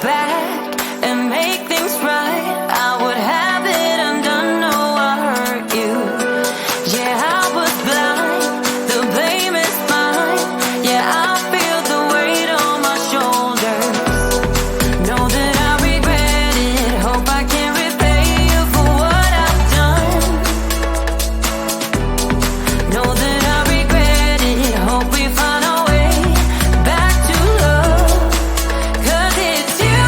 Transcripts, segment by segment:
back and make things right. I would have it undone. No, I hurt you. Yeah, I was blind. The blame is mine. Yeah, I feel the weight on my shoulders. Know that I regret it. Hope I can repay you for what I've done. Know that I regret it. Hope we find our way back to love. 'Cause it's you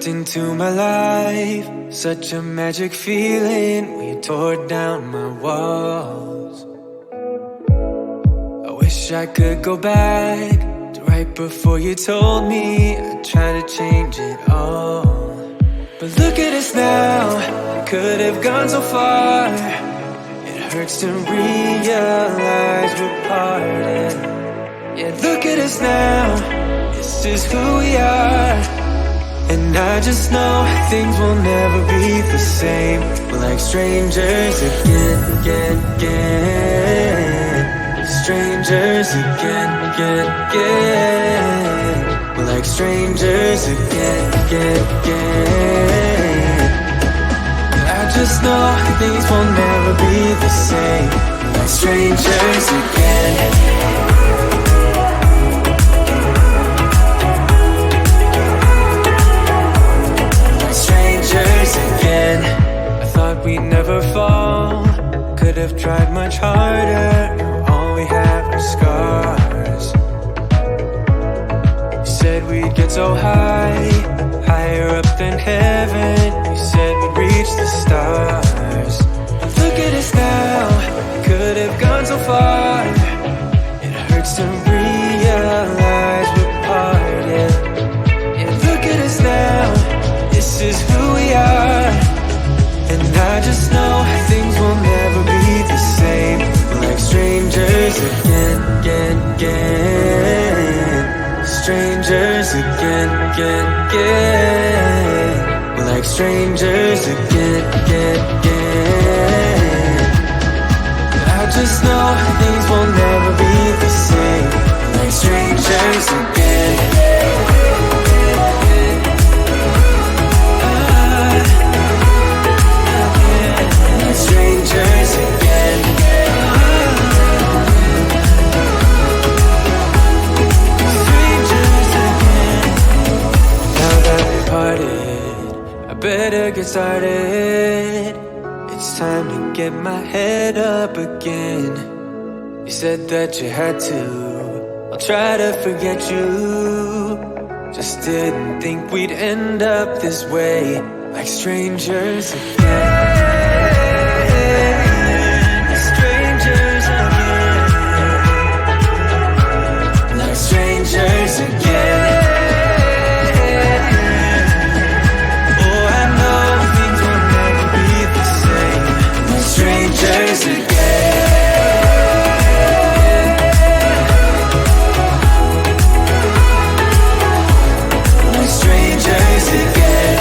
burst into my life. Such a magic feeling when you tore down my walls. I wish I could go back to right before you told me I'd try to change it all. But look at us now, could have gone so far. It hurts to realize we're parted. Yeah, look at us now, this is who we are. And I just know things will never be the same. We're like strangers again. Strangers again. We're like strangers again. I just know things will never be the same. We're like strangers again. Again, I thought we'd never fall. Could have tried much harder. Now all we have are scars. You said we'd get so high, higher up than heaven. You said we'd reach the stars. Look at us now, could have gone so far. It hurts to realize we're parted. Yeah, look at us now, this is who we are. And I just know things will never be the same. We're like strangers again. Strangers again. We're like strangers again. I just know things will never be the same. We're like strangers again. Strangers again. Strangers again. Now that we parted, I better get started. It's time to get my head up again. You said that you had to, I'll try to forget you. Just didn't think we'd end up this way. Like strangers again. Strangers again. Oh, I know things will never be the same. We're strangers again. We're strangers again.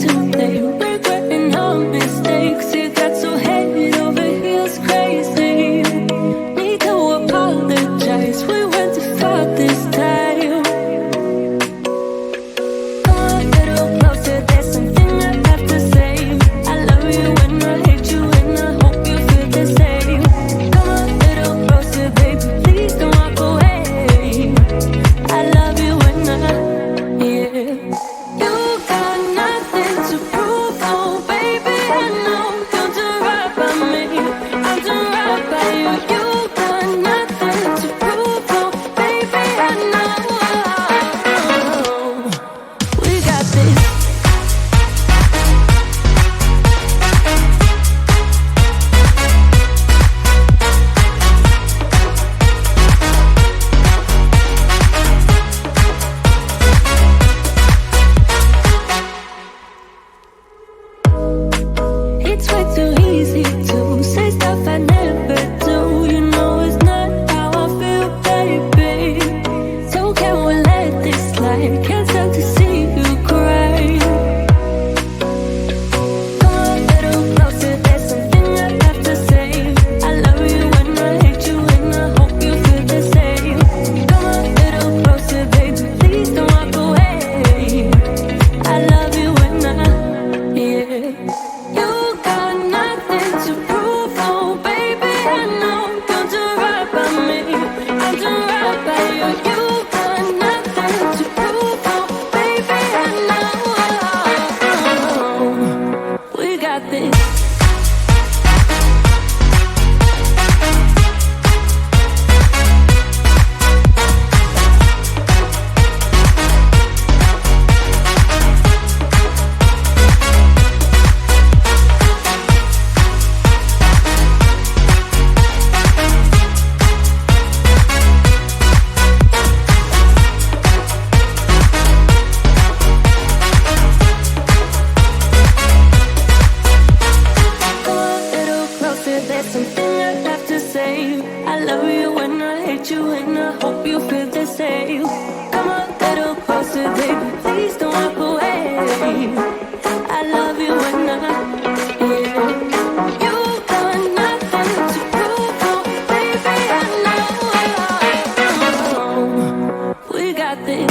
to blame, regretting our mistakes. It got so head over heels crazy. Need to apologize, we went too far this time. Come a little closer, there's something I have to say. I love you and I hate you and I hope you feel the same. Come a little closer, baby, please don't walk away. I love you and I, yeah. You got nothing to prove, oh baby, I know. You'll do right by me, I'll do right by you. You got nothing to prove, oh baby, I know. We got this. It's way too easy to say stuff I never do. You know it's not how I feel, baby. So can we let this slide? Can't stand to see you cry. Come a little closer, there's something I have to say. I love you and I hate you and I hope you feel the same. Come a little closer, baby, please don't walk away. I love you and I, yeah. You got nothing to prove, oh baby, I know. You'll do right by me, I'll do right by you. You got nothing to prove, oh baby, I know. We got this. Come a little closer, there's something I have to say. I love you and I hate you and I hope you feel the same. Come a little closer, baby, please don't walk away. I love you and I, yeah. You got nothing to prove, oh baby, I know. We got this.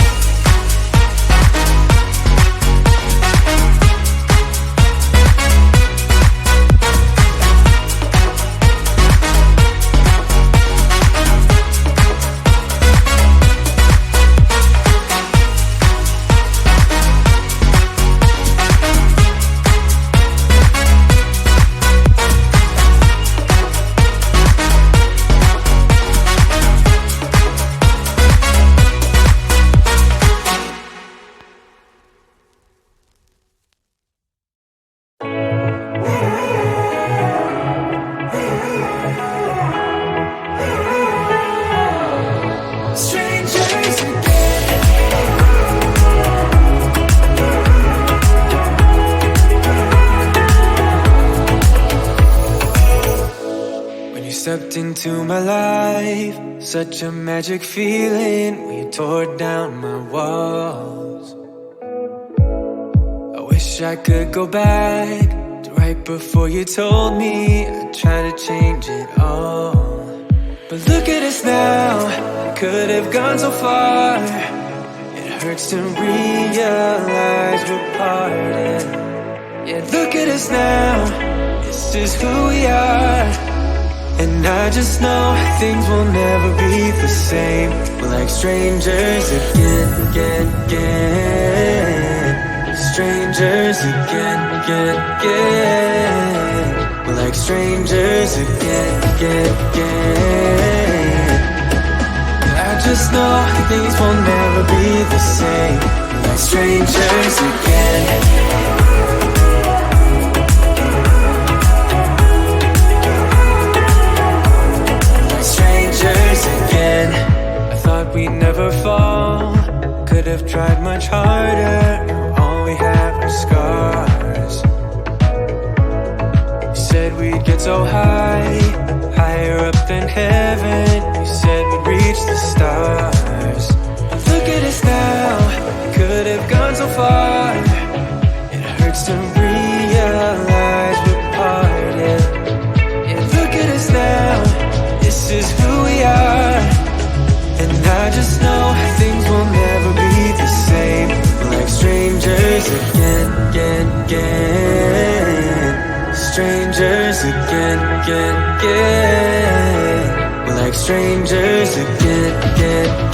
Stepped into my life, such a magic feeling when you tore down my walls. I wish I could go back to right before you told me I'd try to change it all. But look at us now, I could have gone so far. It hurts to realize we're parted. Yeah, look at us now, this is who we are. And I just know things will never be the same. We're like strangers again. Strangers again. We're like strangers again. I just know things will never be the same. We're like strangers again. Again. I thought we'd never fall. Could have tried much harder. Now all we have are scars. You said we'd get so high, higher up than heaven. You said we'd reach the stars. But look at us now, we could have gone so far. It hurts us to realize we're parted. Yeah, look at us now, this is who we are. And I just know things will never be the same. We're like strangers again. Strangers again. We're like strangers again.